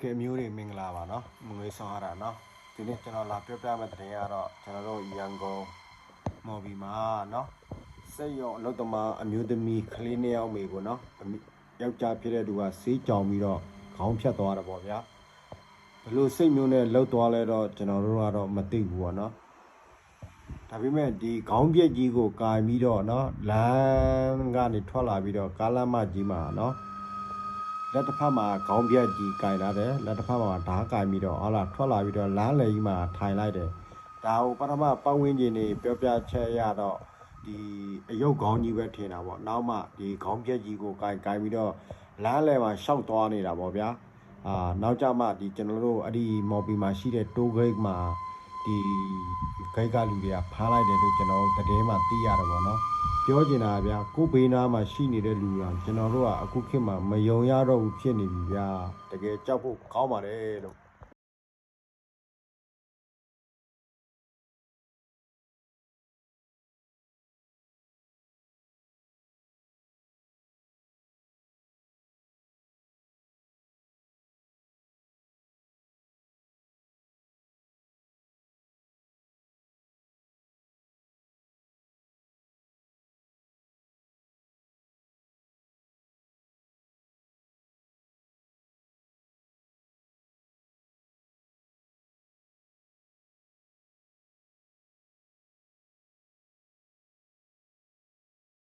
ကဲမျိုးတွေမင်္ဂလာပါနော်မငွေဆောင်ရတာနော်ဒီနေ့ကျွန်တော်လာပြောပြမယ့်တဲ့ရင်ကတော့ကျွန်တော်တို့ရန်ကုန်မော်ဘီမှာနော်စိတ်ရောအလုပ်သမားအမျိုးသမီးကလေးနှစ်ယောက်မိကိုနော်ယောက်ျားဖြစ်တဲ့သူကဆေးကြောင်ပြီးတော့ခေါင်းဖြတ်သွားတာပေါ့ဗျာဘလို့စိတ်မျိုးနဲ့လှုပ်သွားလဲတော့ကျွန်တော်တို့ကတော့မသိဘူးပေါ့နော်ဒါပေမဲ့ဒီခေါင်းပြက်ကြီးကိုကာပြီးတော့နော်လမ်းကနေထွက်လာပြီးတော့ကားလမ်းမကြီးမှာနော်လက်တစ်ဖက်မှာခေါင်းပြက်ကြီးကင်လာတယ်လက်တစ်ဖက်မှာဓားကင်ပြီးတော့ဟာလာထွက်လာပြီးတော့လမ်းလေကြီးမှာထိုင်လိုက်တယ်ဒါကိုပထမပတ်ဝန်းကျင်နေပြောပြချက်ရတော့ဒီအယုတ်ခေါင်းကြီးပဲထင်တာပေါ့နောက်မှဒီခေါင်းပြက်ကြီးကိုကင်ပြီးတော့လမ်းလေမှာရှောက်သွားနေတာပေါ့ဗျာနောက်ကြမှဒီကျွန်တော်တို့အဲ့ဒီမော်ဘီမှာရှိတဲ့တိုးဂိတ်မှာဒီဂိတ်ကလူတွေကဖမ်းလိုက်တယ်လို့ကျွန်တော်တို့သတင်းမှာသိရတယ်ပေါ့နော်ပြောချင်တာဗျာကိုဘေးနားမှာရှိနေတဲ့လူကကျွန်တော်တို့ကအခုခေတ်မှာမယုံရတော့ဘူးဖြစ်နေပြီဗျာတကယ်ကြောက်ဖို့ကောင်းပါတယ်လို့